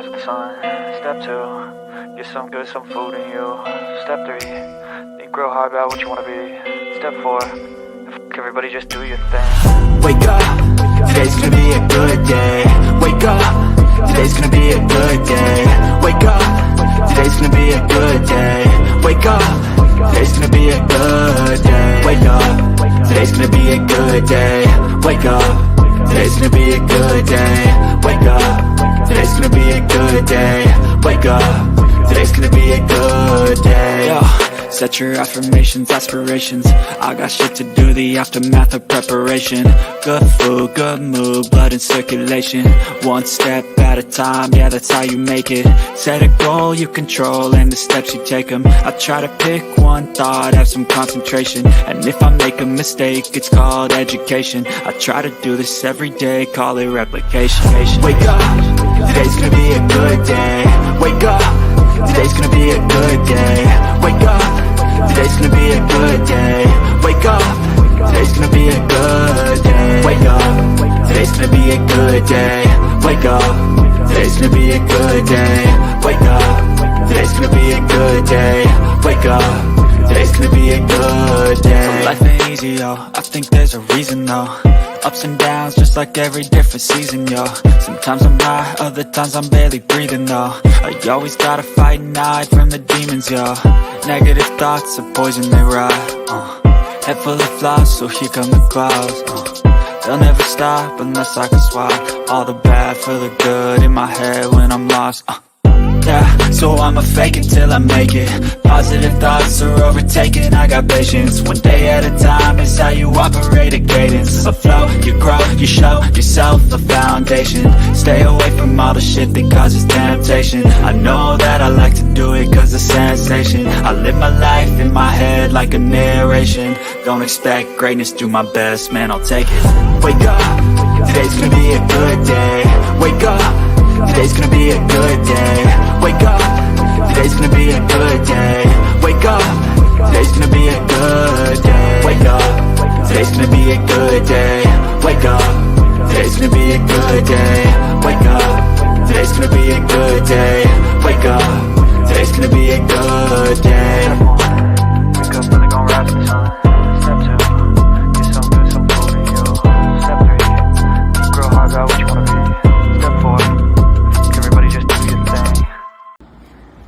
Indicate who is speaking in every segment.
Speaker 1: rise with the sun. Step 2, get some good, some food in you. Step 3, think real hard about what you want to be. Step 4, everybody just do your thing.
Speaker 2: Wake up, today's gonna be a good day. Wake up, today's gonna be a good day. Wake up, today's gonna be a good day. Wake up, today's gonna be a good day. Wake up, today's gonna be a good day. Wake up, today's gonna be a good day. Wake up, today's gonna be a good day. Wake up, today's gonna be a good day. Yo. Set your affirmations, aspirations. I got shit to do, the aftermath of preparation. Good food, good mood, blood in circulation. One step at a time, yeah, that's how you make it. Set a goal you control and the steps you take them. I try to pick one thought, have some concentration. And if I make a mistake, it's called education. I try to do this every day, call it replication. Wake up, today's gonna be a good day. Wake up, today's gonna be a good day. Wake up, today's gonna be a good day. Wake up, today's gonna be a good day. Wake up, today's gonna be a good day. Wake up, today's gonna be a good day. Wake up, today's gonna be a good day. Wake up, today's gonna be a good day. So life ain't easy, yo, I think there's a reason, though. Ups and downs, just like every different season, yo. Sometimes I'm high, other times I'm barely breathing, though. I always gotta fight and hide from the demons, yo. Negative thoughts are poison, they rot. Head full of flaws, so here come the clouds. They'll never stop unless I can swap all the bad for the good in my head when I'm lost. Yeah, so I'ma fake it till I make it. Positive thoughts are overtaken, I got patience. One day at a time is how you operate a cadence. A flow, you grow, you show yourself a foundation. Stay away from all the shit that causes temptation. I know that I like to do it cause it's sensation. I live my life in my head like a narration. Don't expect greatness, do my best, man, I'll take it. Wake up, today's gonna be a good day. Wake up, today's gonna be a good day. Wake up, today's gonna be a good day. Wake up, today's gonna be a good day. Wake up, today's gonna be a good day. Wake up, today's gonna be a good day. Wake up, today's gonna be a good day. Wake up, today's gonna be a good day.
Speaker 1: Wake up, really gon' rise with the sun. Step 2, get some good, some food in you. Step 3, think real hard about what you wanna be. Step 4, everybody just do your thing.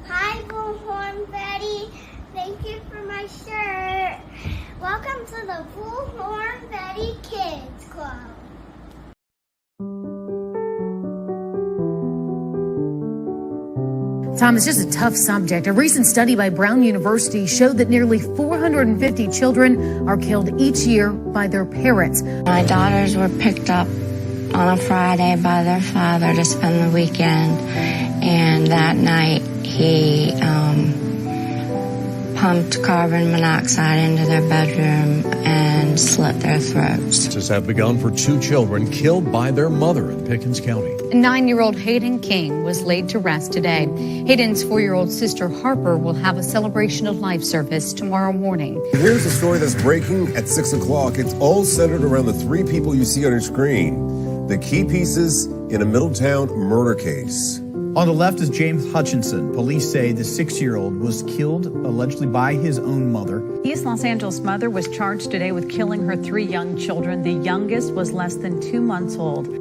Speaker 3: Hi, Bullhorn Betty. Thank you for my shirt. Welcome to the Bullhorn Betty Kids Club.
Speaker 4: Tom, it's just a tough subject. A recent study by Brown University showed that nearly 450 children are killed each year by their parents.
Speaker 5: My daughters were picked up on a Friday by their father to spend the weekend, and that night he pumped carbon monoxide into their bedroom and slit their throats.
Speaker 6: Searches have begun for 2 children killed by their mother in Hopkins County.
Speaker 7: 9-year-old Hayden King was laid to rest today. Hayden's 4-year-old sister Harper will have a celebration of life service tomorrow morning.
Speaker 8: Here's a story that's breaking at 6 o'clock. It's all centered around the 3 people you see on your screen. The key pieces in a Middletown murder case.
Speaker 9: On the left is James Hutchinson. Police say the 6-year-old was killed allegedly by his own mother.
Speaker 10: East Los Angeles mother was charged today with killing her 3 young children. The youngest was less than 2 months old.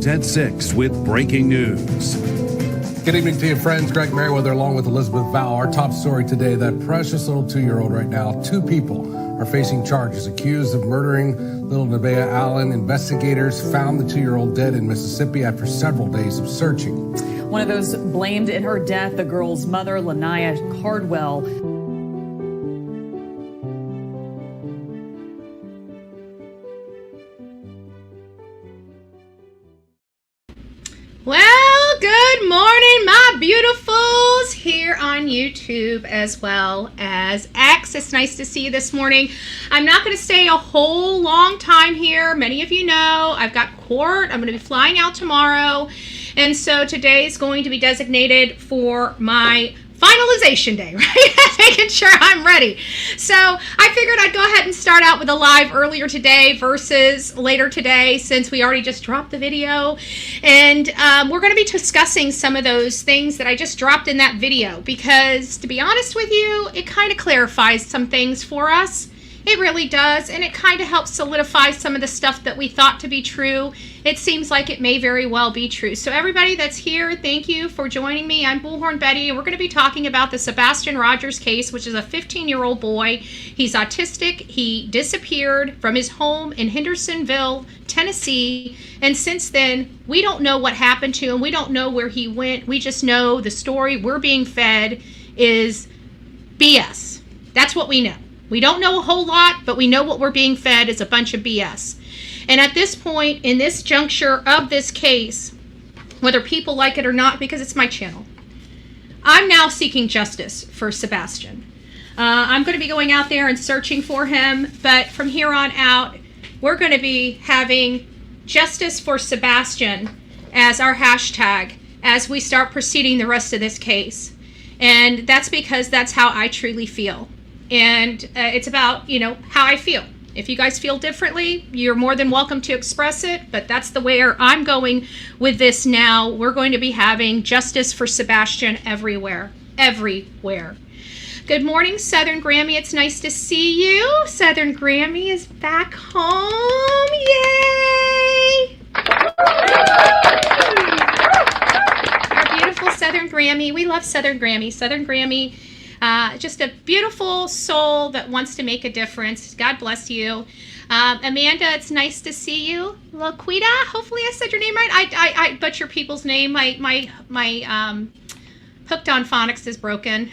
Speaker 6: At 6 with breaking news.
Speaker 11: Good evening to you, friends. Greg Merriweather along with Elizabeth Vow. Our top story today, that precious little 2-year-old right now. 2 people are facing charges accused of murdering little Nevaeh Allen. Investigators found the 2-year-old dead in Mississippi after several days of searching.
Speaker 10: One of those blamed in her death, the girl's mother, Lanaya Cardwell.
Speaker 12: Well, good morning, my beautifuls, here on YouTube as well as X. It's nice to see you this morning. I'm not going to stay a whole long time here. Many of you know I've got court. I'm going to be flying out tomorrow. And so today is going to be designated for my finalization day, right? Making sure I'm ready. So I figured I'd go ahead and start out with a live earlier today versus later today, since we already just dropped the video. And we're going to be discussing some of those things that I just dropped in that video, because to be honest with you, it kind of clarifies some things for us. It really does, and it kind of helps solidify some of the stuff that we thought to be true. It seems like it may very well be true. So everybody that's here, thank you for joining me. I'm Bullhorn Betty, and we're going to be talking about the Sebastian Rogers case, which is a 15-year-old boy. He's autistic. He disappeared from his home in Hendersonville, Tennessee, and since then, we don't know what happened to him. We don't know where he went. We just know the story we're being fed is BS. That's what we know. We don't know a whole lot, but we know what we're being fed is a bunch of BS. And at this point, in this juncture of this case, whether people like it or not, because it's my channel, I'm now seeking justice for Sebastian. I'm going to be going out there and searching for him, but from here on out, we're going to be having justice for Sebastian as our hashtag as we start proceeding the rest of this case. And that's because that's how I truly feel. And it's about, how I feel. If you guys feel differently, you're more than welcome to express it, but that's the way I'm going with this now. We're going to be having justice for Sebastian everywhere. Everywhere. Good morning, Southern Grammy. It's nice to see you. Southern Grammy is back home. Yay! Our beautiful Southern Grammy. We love Southern Grammy. Southern Grammy. Just a beautiful soul that wants to make a difference. God bless you. Amanda, it's nice to see you. Laquita, hopefully I said your name right. I butcher people's name. My Hooked on Phonics is broken.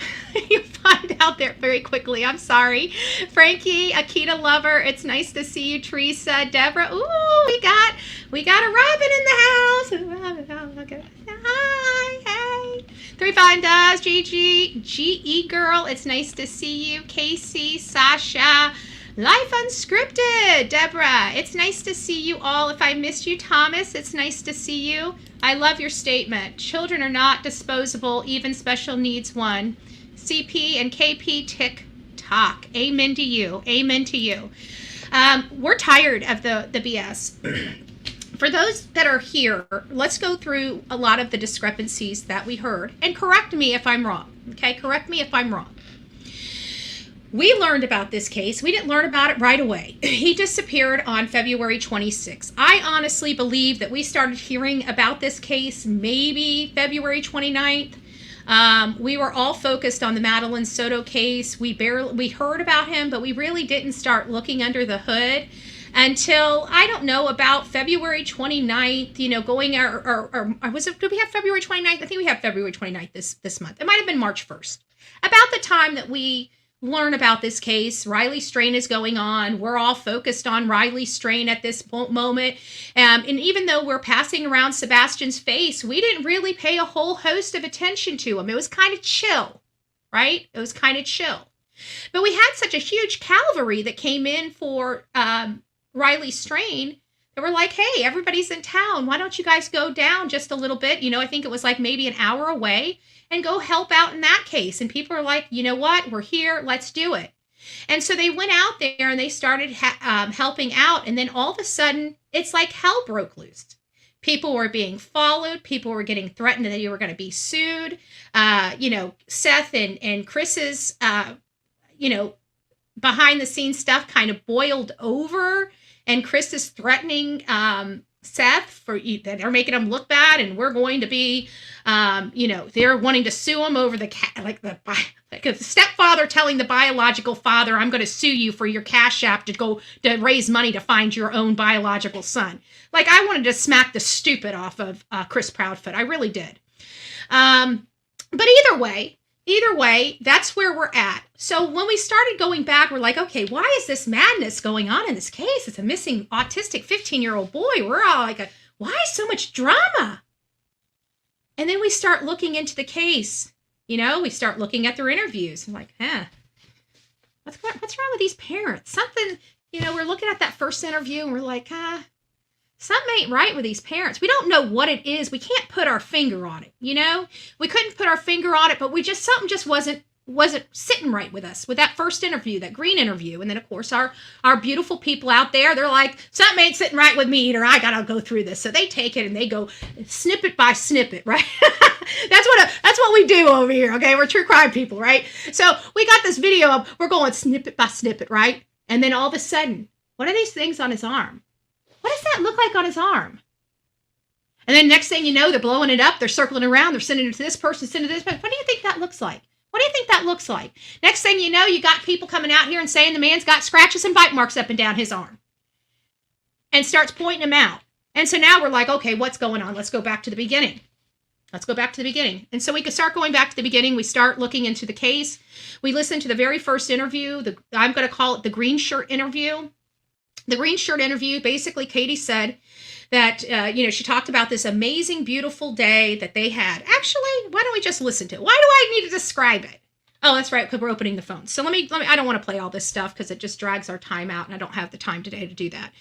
Speaker 12: You find out there very quickly. I'm sorry. Frankie, Akita Lover, it's nice to see you. Teresa, Deborah. Ooh, we got a Robin in the house. Hi, hey. 35 does, Gigi, GE Girl, it's nice to see you. Casey, Sasha, Life Unscripted, Deborah, it's nice to see you all. If I missed you, Thomas, it's nice to see you. I love your statement. Children are not disposable, even special needs one. CP and KP TikTok. Amen to you. Amen to you. We're tired of the BS. For those that are here, let's go through a lot of the discrepancies that we heard and correct me if I'm wrong. Okay, correct me if I'm wrong. We learned about this case. We didn't learn about it right away. He disappeared on February 26th. I honestly believe that we started hearing about this case maybe February 29th. We were all focused on the Madeline Soto case. We heard about him, but we really didn't start looking under the hood until, I don't know, about February 29th, going, did we have February 29th? I think we have February 29th this month. It might have been March 1st. About the time that we learn about this case, Riley Strain is going on. We're all focused on Riley Strain at this moment. And even though we're passing around Sebastian's face, we didn't really pay a whole host of attention to him. It was kind of chill, right? It was kind of chill. But we had such a huge cavalry that came in for Riley Strain. They were like, hey, everybody's in town. Why don't you guys go down just a little bit? I think it was like maybe an hour away and go help out in that case. And people are like, you know what? We're here. Let's do it. And so they went out there and they started helping out. And then all of a sudden, it's like hell broke loose. People were being followed. People were getting threatened that they were going to be sued. Seth and Chris's, behind the scenes stuff kind of boiled over. And Chris is threatening Seth for that they're making him look bad, and we're going to be, they're wanting to sue him over the stepfather telling the biological father, "I'm going to sue you for your Cash App to raise money to find your own biological son." Like, I wanted to smack the stupid off of Chris Proudfoot. I really did. But either way, that's where we're at. So when we started going back, we're like, okay, why is this madness going on in this case? It's a missing autistic 15-year-old boy. We're all like, why so much drama? And then we start looking into the case. We start looking at their interviews. I'm like, what's wrong with these parents? Something, we're looking at that first interview and we're like, something ain't right with these parents. We don't know what it is. We can't put our finger on it, you know? We couldn't put our finger on it, but something just wasn't sitting right with us with that first interview, that green interview. And then, of course, our beautiful people out there, they're like, something ain't sitting right with me either. I got to go through this. So they take it and they go snippet by snippet, right? That's what we do over here, okay? We're true crime people, right? So we got this video of, we're going snippet by snippet, right? And then all of a sudden, what are these things on his arm? What does that look like on his arm? And then next thing you know, they're blowing it up. They're circling around. They're sending it to this person, sending it to this person. What do you think that looks like? What do you think that looks like? Next thing you know, you got people coming out here and saying the man's got scratches and bite marks up and down his arm. And starts pointing them out. And so now we're like, okay, what's going on? Let's go back to the beginning. And so we can start going back to the beginning. We start looking into the case. We listen to the very first interview. I'm going to call it the green shirt interview. The green shirt interview, basically Katie said that, she talked about this amazing, beautiful day that they had. Actually, why don't we just listen to it? Why do I need to describe it? Oh, that's right, because we're opening the phone. So let me, I don't want to play all this stuff because it just drags our time out and I don't have the time today to do that.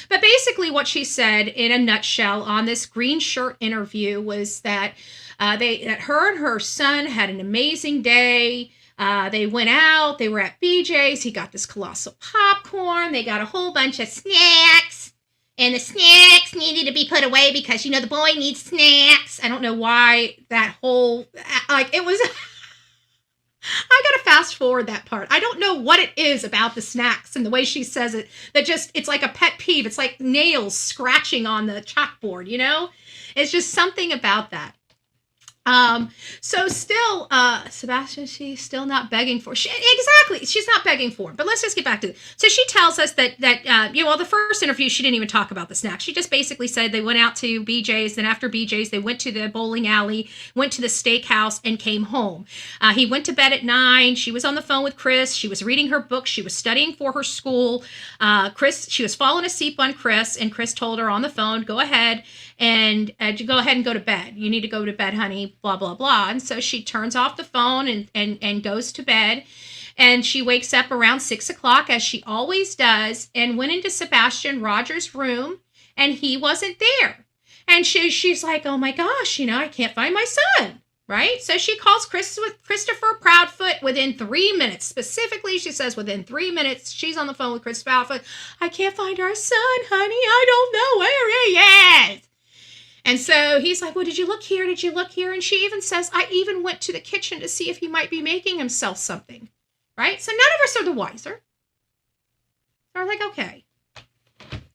Speaker 12: But basically what she said in a nutshell on this green shirt interview was that that her and her son had an amazing day. They went out, they were at BJ's, he got this colossal popcorn, they got a whole bunch of snacks, and the snacks needed to be put away because, the boy needs snacks. I don't know why that whole, it was, I gotta fast forward that part. I don't know what it is about the snacks and the way she says it, that just, it's like a pet peeve. It's like nails scratching on the chalkboard, It's just something about that. So still, Sebastian, she's still not begging for, exactly, she's not begging for, but let's just get back to it. So she tells us that the first interview, she didn't even talk about the snacks. She just basically said they went out to BJ's, then after BJ's, they went to the bowling alley, went to the steakhouse, and came home. He went to bed at 9. She was on the phone with Chris. She was reading her book. She was studying for her school. She was falling asleep on Chris, and Chris told her on the phone, go ahead and go to bed. You need to go to bed, honey, blah, blah, blah. And so she turns off the phone and goes to bed. And she wakes up around 6 o'clock, as she always does, and went into Sebastian Rogers' room, and he wasn't there. And she's like, oh my gosh, I can't find my son, right? So she calls Christopher Proudfoot within 3 minutes. Specifically, she says within 3 minutes, she's on the phone with Chris Proudfoot. I can't find our son, honey. I don't know where he is. And so he's like, well, did you look here? Did you look here? And she even says, I even went to the kitchen to see if he might be making himself something, right? So none of us are the wiser. So I was like, okay,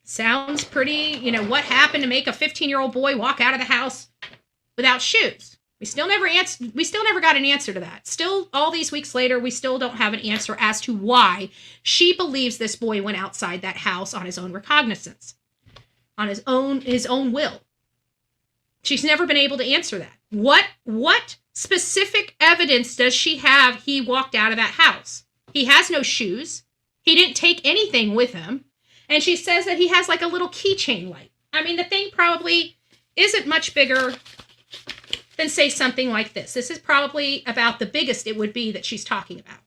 Speaker 12: sounds pretty, what happened to make a 15-year-old boy walk out of the house without shoes? We still never got an answer to that. Still, all these weeks later, we still don't have an answer as to why she believes this boy went outside that house on his own recognizance, on his own will. She's never been able to answer that. What specific evidence does she have he walked out of that house? He has no shoes. He didn't take anything with him. And she says that he has like a little keychain light. I mean, the thing probably isn't much bigger than, say, something like this. This is probably about the biggest it would be that she's talking about.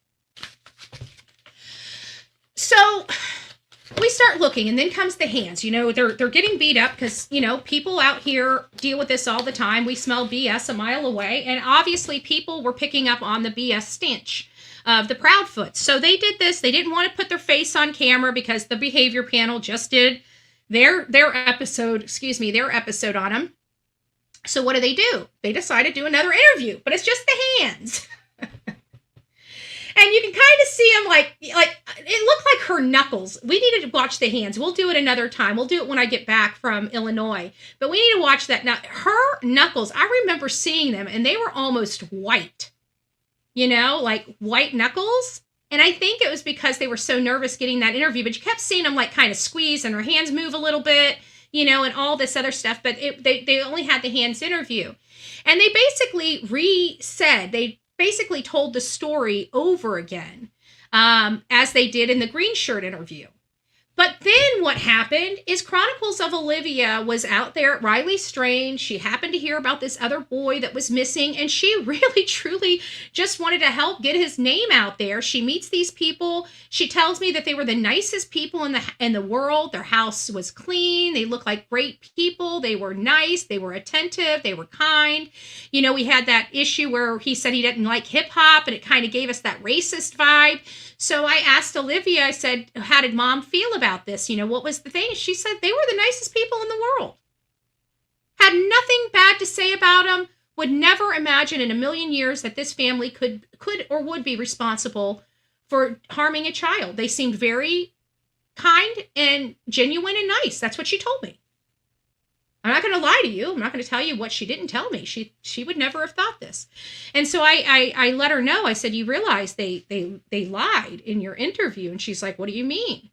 Speaker 12: So we start looking, and then comes the hands. They're getting beat up because, people out here deal with this all the time. We smell BS a mile away, and obviously people were picking up on the BS stench of the Proudfoot. So they did this. They didn't want to put their face on camera because the behavior panel just did their episode on them. So what do? They decided to do another interview, but it's just the hands. And you can kind of see them like it looked like her knuckles. We needed to watch the hands. We'll do it another time. We'll do it when I get back from Illinois. But we need to watch that. Now, her knuckles, I remember seeing them, and they were almost white. Like white knuckles. And I think it was because they were so nervous getting that interview. But you kept seeing them like kind of squeeze, and her hands move a little bit, and all this other stuff. But they only had the hands interview. And they basically basically told the story over again, as they did in the green shirt interview. But then what happened is Chronicles of Olivia was out there at Riley Strange. She happened to hear about this other boy that was missing, and she really, truly just wanted to help get his name out there. She meets these people. She tells me that they were the nicest people in the world. Their house was clean. They looked like great people. They were nice. They were attentive. They were kind. You know, we had that issue where he said he didn't like hip hop, and it kind of gave us that racist vibe. So I asked Olivia, I said, how did Mom feel about this? You know, what was the thing? She said they were the nicest people in the world. Had nothing bad to say about them. Would never imagine in a million years that this family could or would be responsible for harming a child. They seemed very kind and genuine and nice. That's what she told me. I'm not going to lie to you. I'm not going to tell you what she didn't tell me. She would never have thought this. And so I let her know. I said, you realize they lied in your interview. And she's like, what do you mean?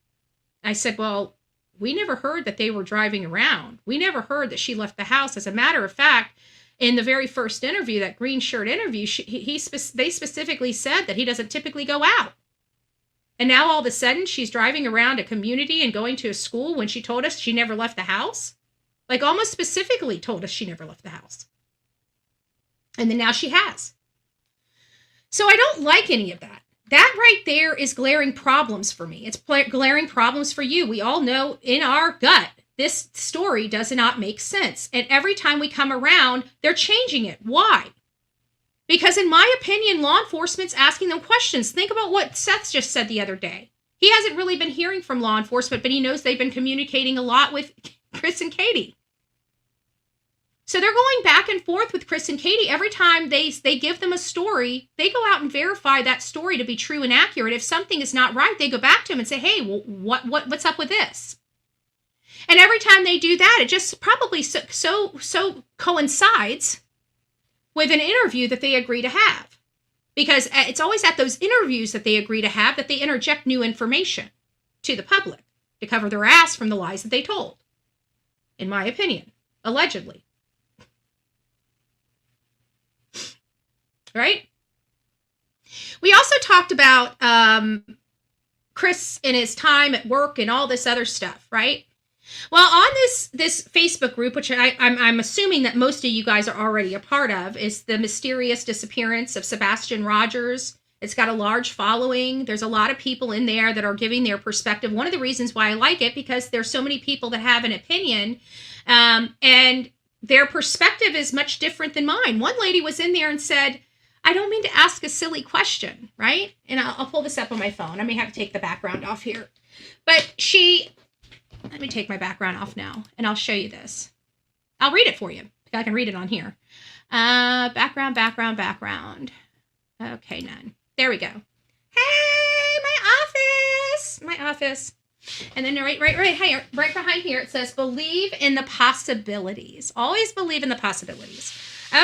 Speaker 12: I said, well, we never heard that they were driving around. We never heard that she left the house. As a matter of fact, in the very first interview, that green shirt interview, they specifically said that he doesn't typically go out. And now all of a sudden she's driving around a community and going to a school when she told us she never left the house. Like almost specifically told us she never left the house. And then now she has. So I don't like any of that. That right there is glaring problems for me. It's glaring problems for you. We all know in our gut, this story does not make sense. And every time we come around, they're changing it. Why? Because in my opinion, law enforcement's asking them questions. Think about what Seth just said the other day. He hasn't really been hearing from law enforcement, but he knows they've been communicating a lot with Chris and Katie. So they're going back and forth with Chris and Katie. Every time they give them a story, they go out and verify that story to be true and accurate. If something is not right, they go back to him and say, hey, well, what's up with this? And every time they do that, it just probably so coincides with an interview that they agree to have. Because it's always at those interviews that they agree to have that they interject new information to the public to cover their ass from the lies that they told. In my opinion, allegedly. Right? We also talked about Chris and his time at work and all this other stuff, right? Well, on this Facebook group, which I'm assuming that most of you guys are already a part of, is the mysterious disappearance of Sebastian Rogers. It's got a large following. There's a lot of people in there that are giving their perspective. One of the reasons why I like it, because there's so many people that have an opinion, and their perspective is much different than mine. One lady was in there and said, I don't mean to ask a silly question, right? And I'll pull this up on my phone. I may have to take the background off here. But let me take my background off now, and I'll show you this. I'll read it for you. I can read it on here. Background. Okay, none. There we go. Hey, my office. And then right behind here, it says, believe in the possibilities. Always believe in the possibilities.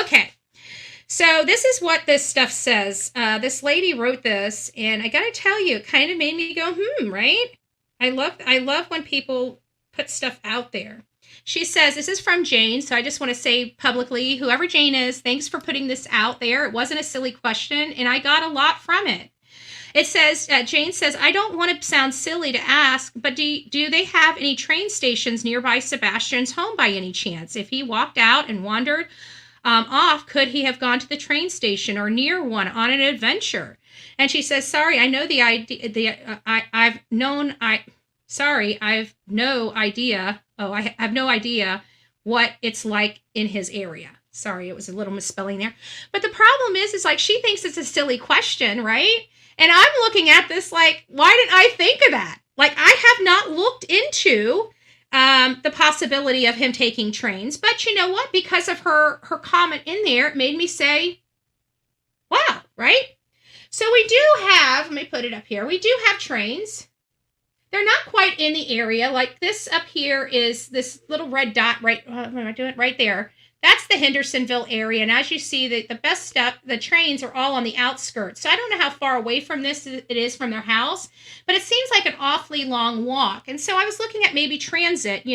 Speaker 12: Okay. So this is what this stuff says. This lady wrote this, and I got to tell you, it kind of made me go, right? I love when people put stuff out there. She says, this is from Jane, so I just want to say publicly, whoever Jane is, thanks for putting this out there. It wasn't a silly question, and I got a lot from it. It says, Jane says, I don't want to sound silly to ask, but do they have any train stations nearby Sebastian's home by any chance? If he walked out and wandered off, could he have gone to the train station or near one on an adventure? And she says, sorry, I know the idea. I have no idea. Oh, I have no idea what it's like in his area. Sorry, it was a little misspelling there. But the problem is like she thinks it's a silly question, right? And I'm looking at this like, why didn't I think of that? Like, I have not looked into the possibility of him taking trains. But you know what? Because of her comment in there, it made me say, wow, right? So we do have, let me put it up here. We do have trains. They're not quite in the area. Like this up here is this little red dot right, what am I doing? Right there. That's the Hendersonville area. And as you see, the best stuff, the trains are all on the outskirts. So I don't know how far away from this it is from their house, but it seems like an awfully long walk. And so I was looking at maybe transit,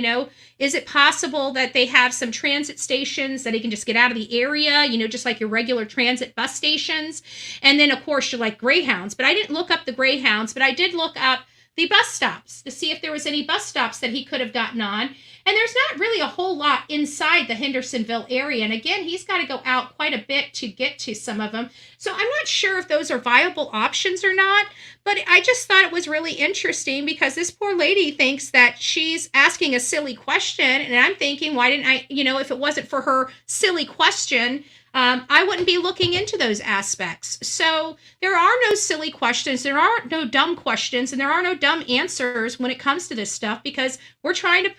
Speaker 12: is it possible that they have some transit stations that he can just get out of the area, just like your regular transit bus stations. And then of course you're like Greyhounds, but I didn't look up the Greyhounds, but I did look up the bus stops to see if there was any bus stops that he could have gotten on. And there's not really a whole lot inside the Hendersonville area. And again, he's got to go out quite a bit to get to some of them. So I'm not sure if those are viable options or not. But I just thought it was really interesting because this poor lady thinks that she's asking a silly question. And I'm thinking, why didn't I, if it wasn't for her silly question, I wouldn't be looking into those aspects. So there are no silly questions. There are no dumb questions, and there are no dumb answers when it comes to this stuff, because we're trying to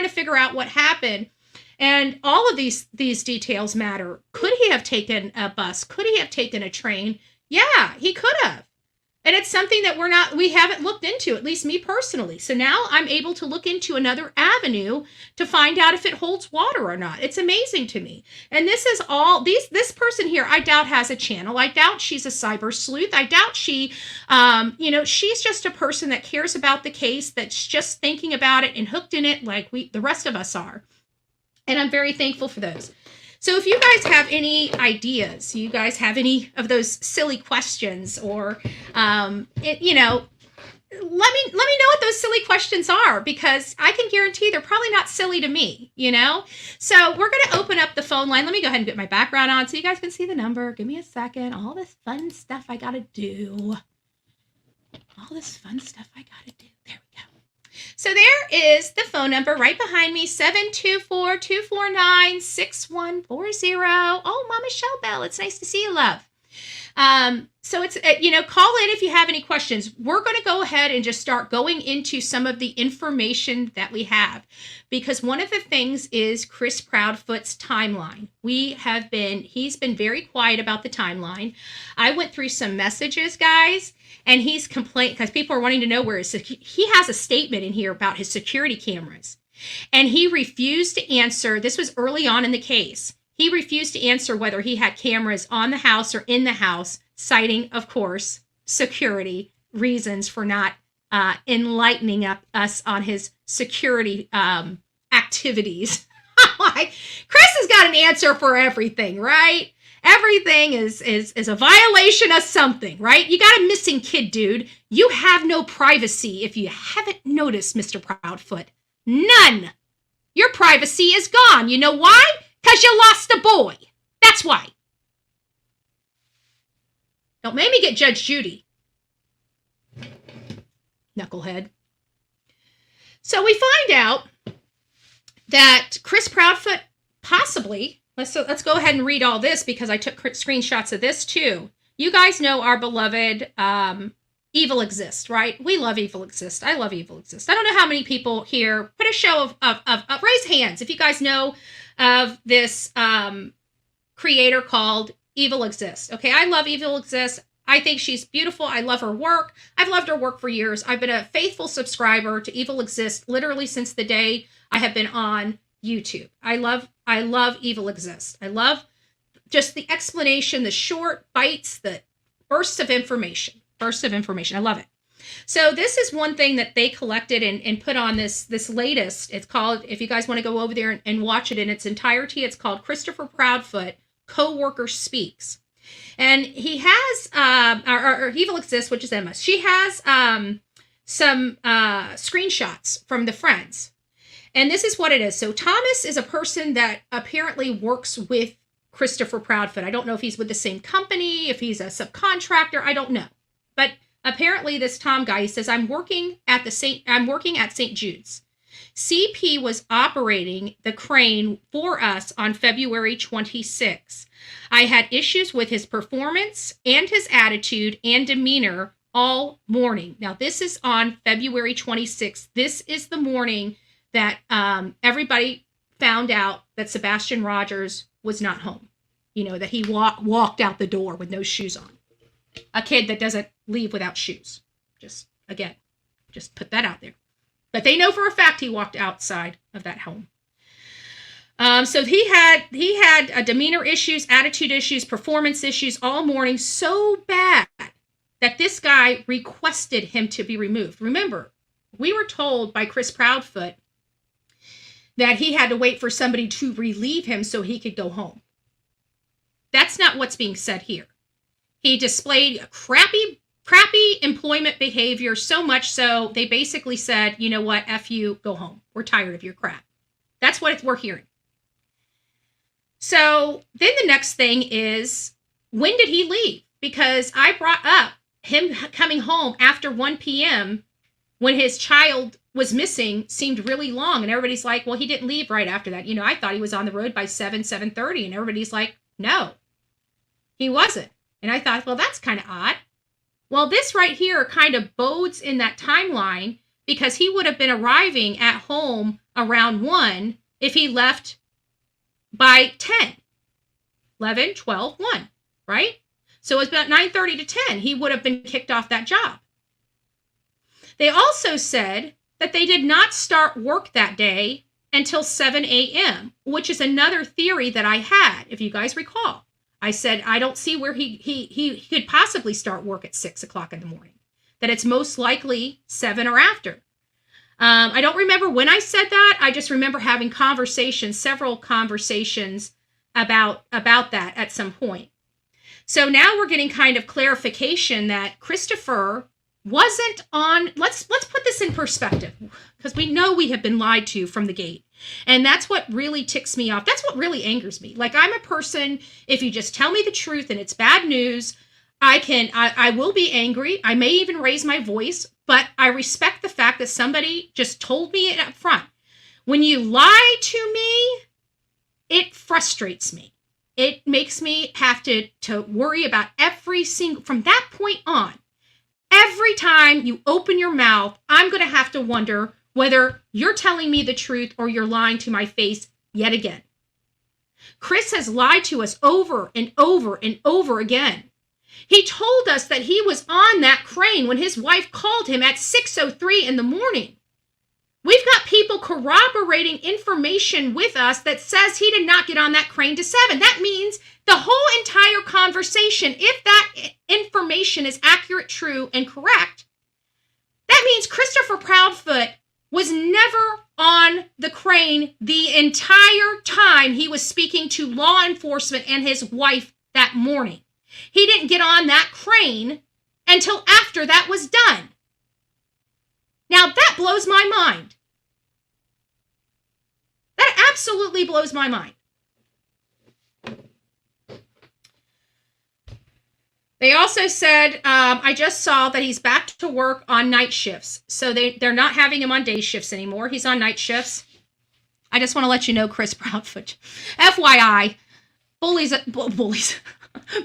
Speaker 12: figure out what happened. And all of these details matter. Could he have taken a bus? Could he have taken a train? Yeah, he could have. And it's something that we haven't looked into, at least me personally. So now I'm able to look into another avenue to find out if it holds water or not. It's amazing to me. And this is all, this person here, I doubt has a channel. I doubt she's a cyber sleuth. I doubt she, she's just a person that cares about the case, that's just thinking about it and hooked in it like the rest of us are. And I'm very thankful for those. So if you guys have any ideas, you guys have any of those silly questions, or, let me know what those silly questions are, because I can guarantee they're probably not silly to me, So we're going to open up the phone line. Let me go ahead and get my background on so you guys can see the number. Give me a second. All this fun stuff I got to do. All this fun stuff I got to do. There we go. So there is the phone number right behind me, 724-249-6140. Oh, Mama Shellbell, it's nice to see you, love. So it's, call in if you have any questions. We're going to go ahead and just start going into some of the information that we have, because one of the things is Chris Proudfoot's timeline. He's been very quiet about the timeline. I went through some messages, guys, and he's complaining because people are wanting to know where he has a statement in here about his security cameras, and he refused to answer. This was early on in the case. He refused to answer whether he had cameras on the house or in the house, citing, of course, security reasons for not enlightening us on his security activities. Chris has got an answer for everything, right? Everything is a violation of something, right? You got a missing kid, dude. You have no privacy if you haven't noticed, Mr. Proudfoot. None. Your privacy is gone. You know why? Because you lost a boy. That's why. Don't make me get Judge Judy. Knucklehead. So we find out that Chris Proudfoot possibly, let's go ahead and read all this because I took screenshots of this too. You guys know our beloved Evil Exist, right? We love Evil Exist. I love Evil Exist. I don't know how many people here, put a show of raise hands if you guys know of this creator called Evil Exist. Okay, I love Evil Exist. I think she's beautiful. I love her work. I've loved her work for years. I've been a faithful subscriber to Evil Exist literally since the day I have been on YouTube. I love Evil Exist. I love just the explanation, the short bites, the bursts of information. I love it. So this is one thing that they collected and put on this latest. It's called, if you guys want to go over there and watch it in its entirety, it's called Christopher Proudfoot, Co-Worker Speaks. And he has, or Evil Exists, which is Emma. She has some screenshots from the friends. And this is what it is. So Thomas is a person that apparently works with Christopher Proudfoot. I don't know if he's with the same company, if he's a subcontractor. I don't know. But apparently this Tom guy, he says, I'm working at St. Jude's. CP was operating the crane for us on February 26. I had issues with his performance and his attitude and demeanor all morning. Now, this is on February 26th. This is the morning that everybody found out that Sebastian Rogers was not home. That he walked out the door with no shoes on. A kid that doesn't leave without shoes. Just put that out there. But they know for a fact he walked outside of that home. So he had demeanor issues, attitude issues, performance issues all morning, so bad that this guy requested him to be removed. Remember, we were told by Chris Proudfoot that he had to wait for somebody to relieve him so he could go home. That's not what's being said here. He displayed crappy crappy employment behavior, so much so they basically said, you know what, F you, go home. We're tired of your crap. That's what we're hearing. So then the next thing is, when did he leave? Because I brought up him coming home after 1 p.m. when his child was missing seemed really long. And everybody's like, well, he didn't leave right after that. You know, I thought he was on the road by 7:30. And everybody's like, no, he wasn't. And I thought, well, that's kind of odd. Well, this right here kind of bodes in that timeline, because he would have been arriving at home around 1 if he left by 10, 11, 12, 1, right? So it was about 9:30 to 10. He would have been kicked off that job. They also said that they did not start work that day until 7 a.m., which is another theory that I had, if you guys recall. I said, I don't see where he could possibly start work at 6 o'clock in the morning, that it's most likely 7 or after. I don't remember when I said that. I just remember having several conversations about that at some point. So now we're getting kind of clarification that Christopher wasn't on, let's put this in perspective, because we know we have been lied to from the gate. And that's what really ticks me off. That's what really angers me. Like, I'm a person, if you just tell me the truth and it's bad news, I will be angry. I may even raise my voice, but I respect the fact that somebody just told me it up front. When you lie to me, it frustrates me. It makes me have to worry about every single, from that point on, every time you open your mouth, I'm going to have to wonder whether you're telling me the truth or you're lying to my face yet again. Chris has lied to us over and over and over again. He told us that he was on that crane when his wife called him at 6:03 in the morning. We've got people corroborating information with us that says he did not get on that crane to 7. That means the whole entire conversation, if that information is accurate, true, and correct, that means Christopher Proudfoot was never on the crane the entire time he was speaking to law enforcement and his wife that morning. He didn't get on that crane until after that was done. Now, that blows my mind. That absolutely blows my mind. They also said, I just saw that he's back to work on night shifts. So they're not having him on day shifts anymore. He's on night shifts. I just want to let you know, Chris Proudfoot. FYI, bullies.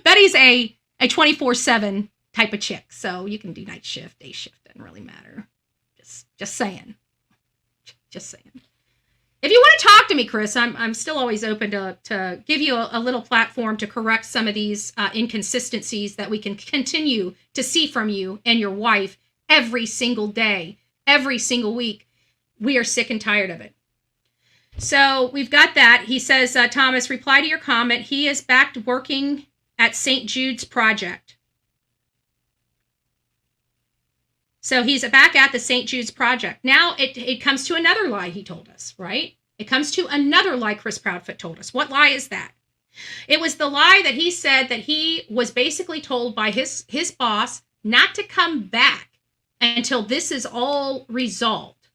Speaker 12: Betty's a 24/7 type of chick. So you can do night shift, day shift, doesn't really matter. Just saying. Just saying. If you want to talk to me, Chris, I'm still always open to give you a little platform to correct some of these inconsistencies that we can continue to see from you and your wife every single day, every single week. We are sick and tired of it. So we've got that. He says, Thomas, reply to your comment. He is back to working at St. Jude's Project. So he's back at the St. Jude's Project. Now it comes to another lie he told us, right? It comes to another lie Chris Proudfoot told us. What lie is that? It was the lie that he said that he was basically told by his boss not to come back until this is all resolved.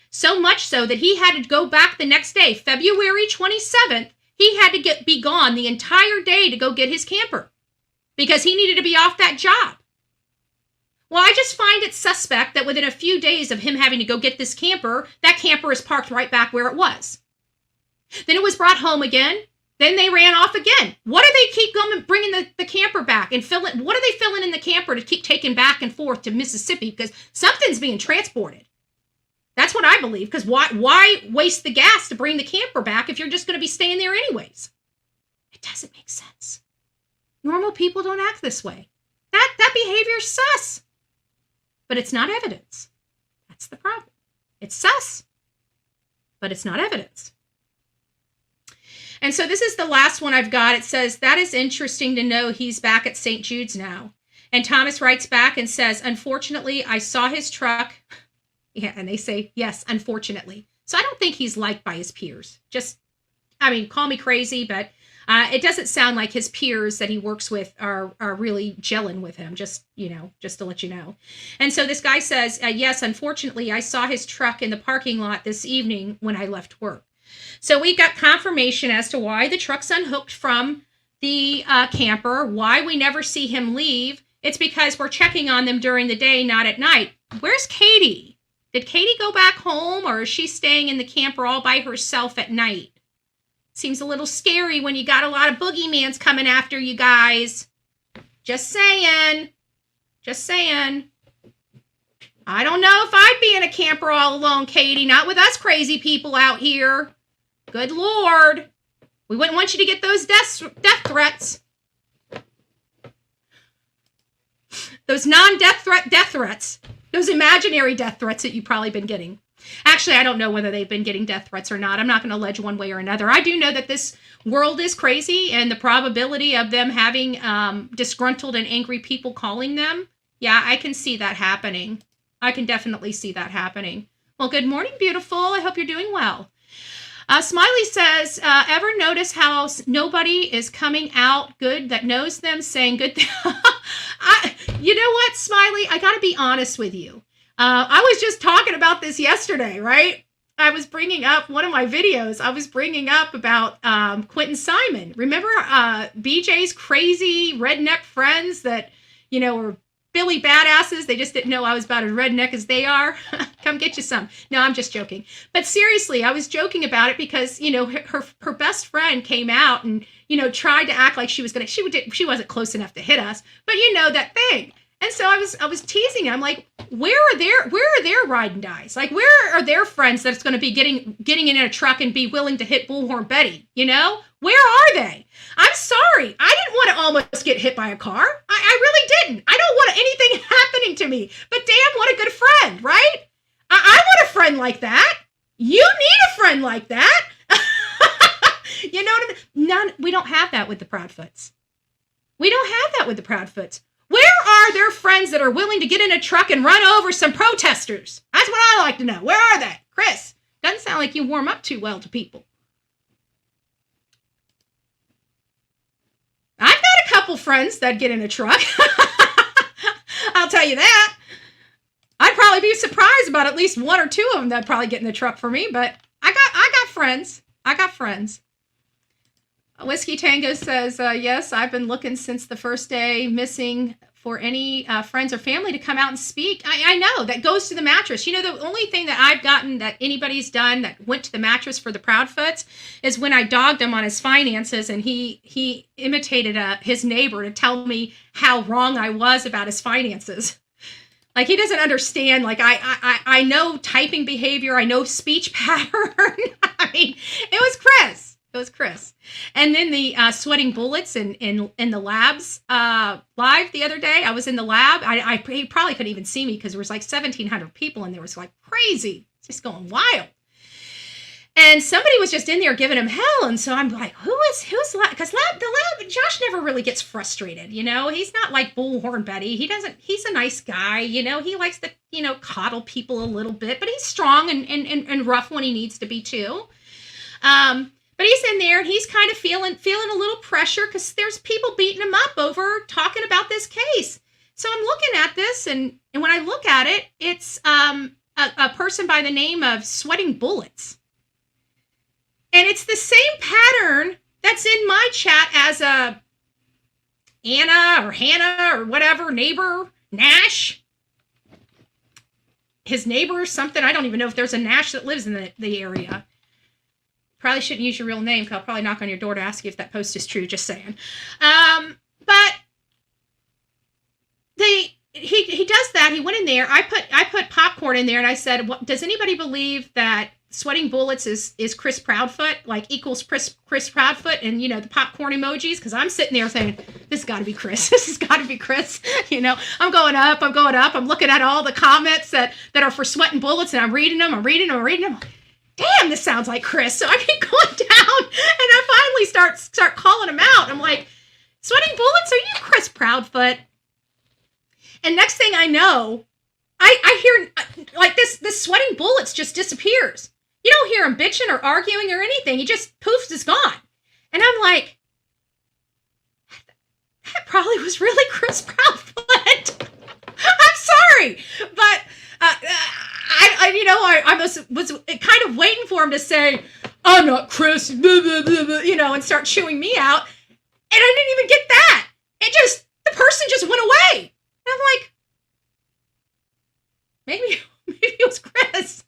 Speaker 12: So much so that he had to go back the next day, February 27th. He had to be gone the entire day to go get his camper because he needed to be off that job. Well, I just find it suspect that within a few days of him having to go get this camper, that camper is parked right back where it was. Then it was brought home again. Then they ran off again. What do they keep going, bringing the camper back and filling? What are they filling in the camper to keep taking back and forth to Mississippi? Because something's being transported. That's what I believe. Because why waste the gas to bring the camper back if you're just going to be staying there anyways? It doesn't make sense. Normal people don't act this way. That behavior's sus. But it's not evidence. That's the problem. It's sus, but it's not evidence. And so this is the last one I've got. It says, that is interesting to know he's back at St. Jude's now. And Thomas writes back and says, unfortunately, I saw his truck. Yeah, and they say, yes, unfortunately. So I don't think he's liked by his peers. Call me crazy, but It doesn't sound like his peers that he works with are really gelling with him, just to let you know. And so this guy says, yes, unfortunately, I saw his truck in the parking lot this evening when I left work. So we got confirmation as to why the truck's unhooked from the camper, why we never see him leave. It's because we're checking on them during the day, not at night. Where's Katie? Did Katie go back home, or is she staying in the camper all by herself at night? Seems a little scary when you got a lot of boogeymans coming after you guys. Just saying. Just saying. I don't know if I'd be in a camper all alone, Katie. Not with us crazy people out here. Good Lord. We wouldn't want you to get those death threats. Those non-death threats. Those imaginary death threats that you've probably been getting. Actually, I don't know whether they've been getting death threats or not. I'm not going to allege one way or another. I do know that this world is crazy, and the probability of them having disgruntled and angry people calling them, yeah, I can see that happening. I can definitely see that happening. Well, good morning, beautiful. I hope you're doing well. Smiley says, ever notice how nobody is coming out good that knows them saying good things? You know what, Smiley? I got to be honest with you. I was just talking about this yesterday, right? I was bringing up one of my videos. I was bringing up about Quentin Simon. Remember BJ's crazy redneck friends that, were Billy badasses? They just didn't know I was about as redneck as they are. Come get you some. No, I'm just joking. But seriously, I was joking about it because, her best friend came out and, tried to act like she was she wasn't close enough to hit us. But that thing. And so I was teasing him. I'm like, where are their ride and dies? Like, where are their friends that's going to be getting in a truck and be willing to hit Bullhorn Betty? Where are they? I'm sorry. I didn't want to almost get hit by a car. I really didn't. I don't want anything happening to me. But damn, what a good friend, right? I want a friend like that. You need a friend like that. You know what I mean? We don't have that with the Proudfoots. We don't have that with the Proudfoots. Where are their friends that are willing to get in a truck and run over some protesters? That's what I like to know. Where are they? Chris, doesn't sound like you warm up too well to people. I've got a couple friends that get in a truck. I'll tell you that. I'd probably be surprised about at least one or two of them that'd probably get in the truck for me, but I got friends. I got friends. Whiskey Tango says, yes, I've been looking since the first day, missing for any friends or family to come out and speak. I know, that goes to the mattress. The only thing that I've gotten that anybody's done that went to the mattress for the Proudfoots is when I dogged him on his finances, and he imitated his neighbor to tell me how wrong I was about his finances. Like, he doesn't understand. Like, I know typing behavior. I know speech pattern. I mean, it was Chris. It was Chris. And then the sweating bullets in the labs live the other day. I was in the lab. He probably couldn't even see me because there was like 1,700 people in there. It was like crazy. It's just going wild. And somebody was just in there giving him hell. And so I'm like, who's because the lab, Josh never really gets frustrated. He's not like Bullhorn Betty. He's a nice guy. He likes to, coddle people a little bit, but he's strong and rough when he needs to be too. But he's in there and he's kind of feeling a little pressure because there's people beating him up over talking about this case. So I'm looking at this, and when I look at it, it's a person by the name of Sweating Bullets. And it's the same pattern that's in my chat as a Anna or Hannah or whatever, neighbor, Nash. His neighbor or something. I don't even know if there's a Nash that lives in the area. Probably shouldn't use your real name because I'll probably knock on your door to ask you if that post is true, just saying. But he does that. He went in there. I put popcorn in there and I said, does anybody believe that Sweating Bullets is Chris Proudfoot, like equals Chris Proudfoot, and the popcorn emojis? Because I'm sitting there saying, this has got to be Chris. This has got to be Chris. I'm going up. I'm looking at all the comments that are for Sweating Bullets, and I'm reading them. Damn, this sounds like Chris. So I keep going down, and I finally start calling him out. I'm like, Sweating Bullets, are you Chris Proudfoot? And next thing I know, I hear like this Sweating Bullets just disappears. You don't hear him bitching or arguing or anything. He just poofs, is gone. And I'm like, probably was really Chris Proudfoot. I'm sorry, but I was kind of waiting for him to say, "I'm not Chris," blah, blah, blah, blah, and start chewing me out, and I didn't even get that. The person just went away, and I'm like, maybe it was Chris.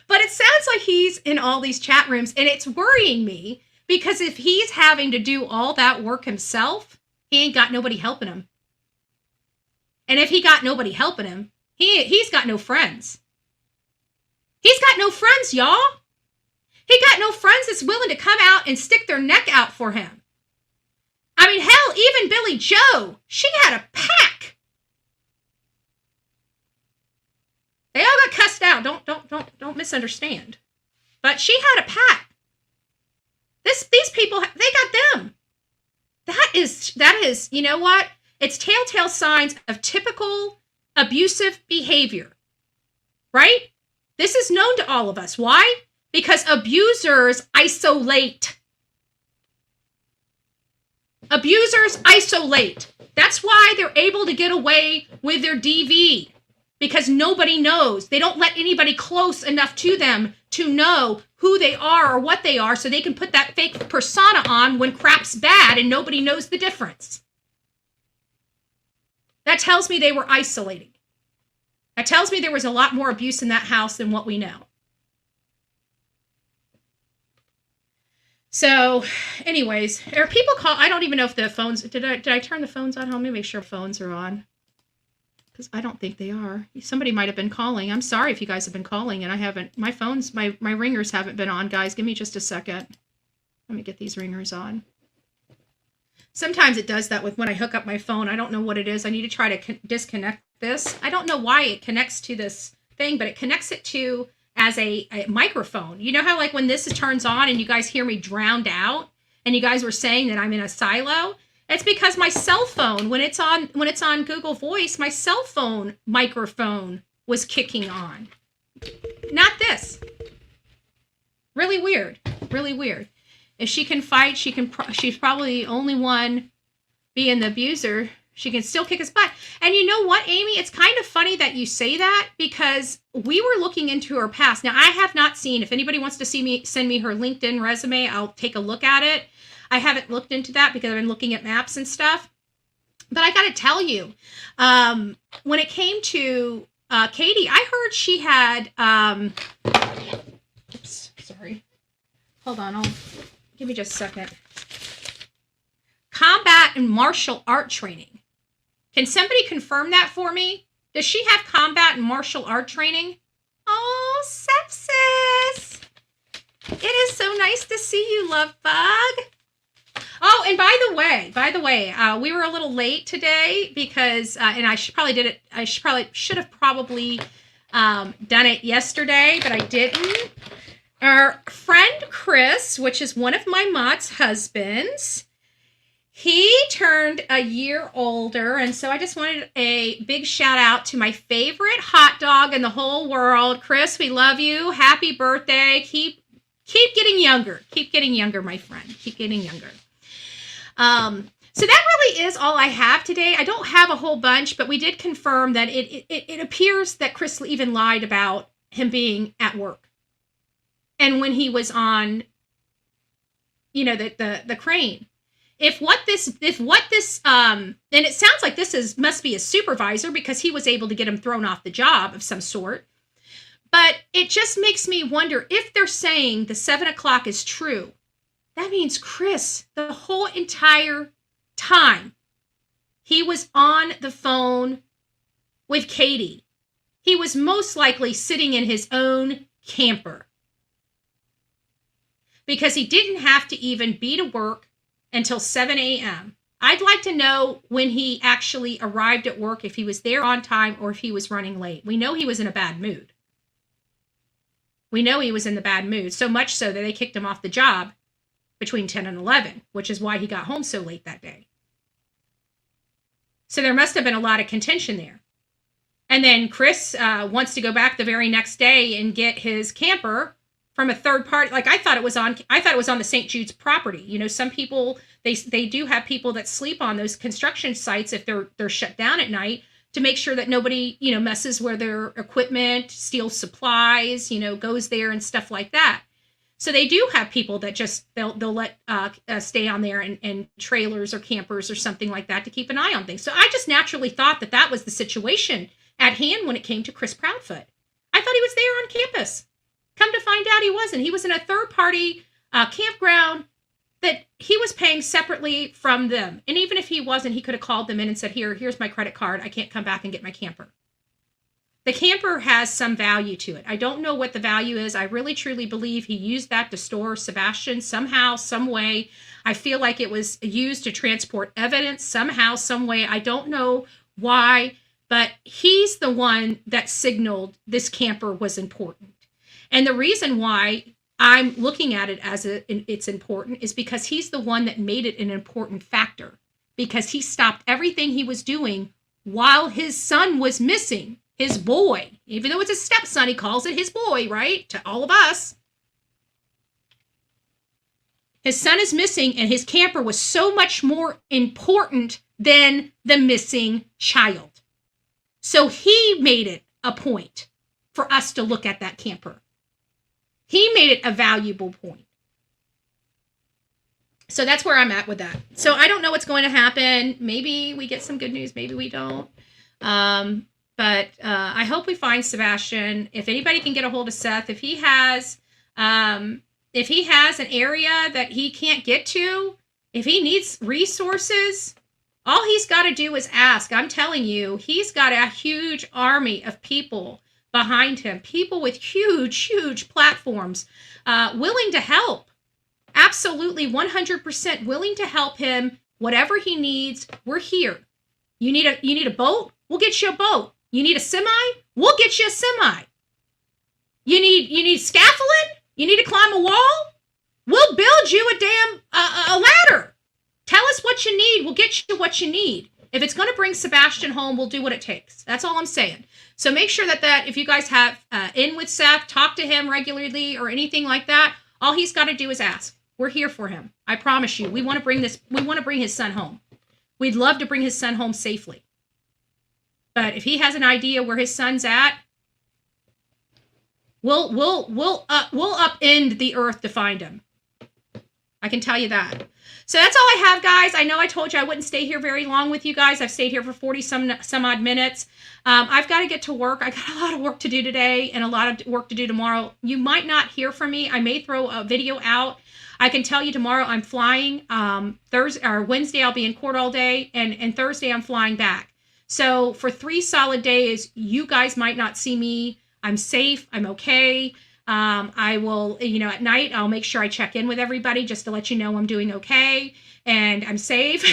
Speaker 12: But it sounds like he's in all these chat rooms, and it's worrying me because if he's having to do all that work himself, he ain't got nobody helping him. And if he got nobody helping him, he's got no friends. He's got no friends, y'all. He got no friends that's willing to come out and stick their neck out for him. I mean, hell, even Billy Joe, she had a pack. They all got cussed out. Don't misunderstand. But she had a pack. These people, they got them. That is, you know what? It's telltale signs of typical abusive behavior, right? This is known to all of us. Why? Because abusers isolate. Abusers isolate. That's why they're able to get away with their DV. Because nobody knows. They don't let anybody close enough to them to know who they are or what they are so they can put that fake persona on when crap's bad and nobody knows the difference. That tells me they were isolating. That tells me there was a lot more abuse in that house than what we know. So, anyways, are people call? I don't even know if the phones, did I turn the phones on? Let me make sure phones are on. Because I don't think they are. Somebody might have been calling. I'm sorry if you guys have been calling and I haven't. My phones, my ringers haven't been on, guys. Give me just a second. Let me get these ringers on. Sometimes it does that with when I hook up my phone. I don't know what it is. I need to try to disconnect this. I don't know why it connects to this thing, but it connects it to as a microphone. You know how like when this turns on and you guys hear me drowned out and you guys were saying that I'm in a silo? It's because my cell phone, when it's on Google Voice, my cell phone microphone was kicking on. Not this. Really weird. Really weird. If she can fight, she's probably the only one being the abuser. She can still kick his butt. And you know what, Amy? It's kind of funny that you say that because we were looking into her past. Now, I have not seen, if anybody wants to send me her LinkedIn resume, I'll take a look at it. I haven't looked into that because I've been looking at maps and stuff. But I got to tell you, when it came to Katie, I heard she had, oops, sorry. Hold on, give me just a second. Combat and martial art training. Can somebody confirm that for me? Does she have combat and martial art training? Oh, Sepsis. It is so nice to see you, love bug. Oh, and by the way, we were a little late today because, and I should have probably done it yesterday, but I didn't. Our friend Chris, which is one of my Mott's husbands, he turned a year older, and so I just wanted a big shout out to my favorite hot dog in the whole world. Chris, we love you. Happy birthday. Keep getting younger. Keep getting younger, my friend. Keep getting younger. So that really is all I have today. I don't have a whole bunch, but we did confirm that it appears that Chris even lied about him being at work. And when he was on, the crane. And it sounds like must be a supervisor because he was able to get him thrown off the job of some sort. But it just makes me wonder if they're saying the 7 o'clock is true. That means Chris, the whole entire time, he was on the phone with Katie. He was most likely sitting in his own camper. Because he didn't have to even be to work until 7 a.m. I'd like to know when he actually arrived at work, if he was there on time or if he was running late. We know he was in a bad mood. We know he was in the bad mood, so much so that they kicked him off the job between 10 and 11, which is why he got home so late that day. So there must have been a lot of contention there. And then Chris wants to go back the very next day and get his camper from a third party. Like I thought it was on the St. Jude's property. You know, some people, they do have people that sleep on those construction sites if they're shut down at night to make sure that nobody, you know, messes with their equipment, steals supplies, you know, goes there and stuff like that. So they do have people that just they'll let stay on there and trailers or campers or something like that to keep an eye on things. So I just naturally thought that was the situation at hand when it came to Chris Proudfoot. I thought he was there on campus. Come to find out he wasn't. He was in a third-party campground that he was paying separately from them. And even if he wasn't, he could have called them in and said, here's my credit card. I can't come back and get my camper. The camper has some value to it. I don't know what the value is. I really, truly believe he used that to store Sebastian somehow, some way. I feel like it was used to transport evidence somehow, some way. I don't know why, but he's the one that signaled this camper was important. And the reason why I'm looking at it as it's important is because he's the one that made it an important factor, because he stopped everything he was doing while his son was missing. His boy, even though it's a stepson, he calls it his boy, right? To all of us. His son is missing, and his camper was so much more important than the missing child. So he made it a point for us to look at that camper. He made it a valuable point. So that's where I'm at with that. So I don't know what's going to happen. Maybe we get some good news. Maybe we don't. But I hope we find Sebastian. If anybody can get a hold of Seth, if he has an area that he can't get to, if he needs resources, all he's got to do is ask. I'm telling you, he's got a huge army of people behind him, people with huge, huge platforms, willing to help. Absolutely 100% willing to help him. Whatever he needs, we're here. You need a boat? We'll get you a boat. You need a semi? We'll get you a semi. You need scaffolding? You need to climb a wall? We'll build you a damn a ladder. Tell us what you need. We'll get you what you need. If it's going to bring Sebastian home, we'll do what it takes. That's all I'm saying. So make sure that if you guys have in with Seth, talk to him regularly or anything like that, all he's got to do is ask. We're here for him. I promise you. We want to bring his son home. We'd love to bring his son home safely. But if he has an idea where his son's at, we'll upend the earth to find him. I can tell you that. So that's all I have, guys. I know I told you I wouldn't stay here very long with you guys. I've stayed here for 40 some odd minutes. I've got to get to work. I got a lot of work to do today and a lot of work to do tomorrow. You might not hear from me. I may throw a video out. I can tell you tomorrow I'm flying. Thursday or Wednesday I'll be in court all day, and Thursday I'm flying back. So for 3 solid days, you guys might not see me. I'm safe. I'm okay. I will, at night, I'll make sure I check in with everybody just to let you know I'm doing okay and I'm safe.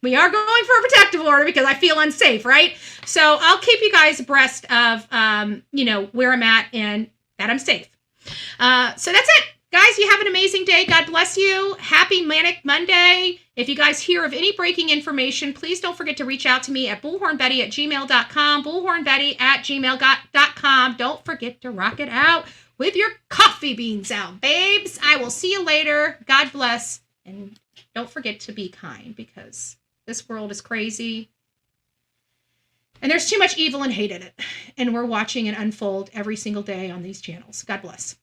Speaker 12: We are going for a protective order because I feel unsafe, right? So I'll keep you guys abreast of, where I'm at and that I'm safe. So that's it. Guys, you have an amazing day. God bless you. Happy Manic Monday. If you guys hear of any breaking information, please don't forget to reach out to me at bullhornbetty@gmail.com, bullhornbetty@gmail.com. Don't forget to rock it out with your coffee beans out, babes. I will see you later. God bless. And don't forget to be kind because this world is crazy. And there's too much evil and hate in it. And we're watching it unfold every single day on these channels. God bless.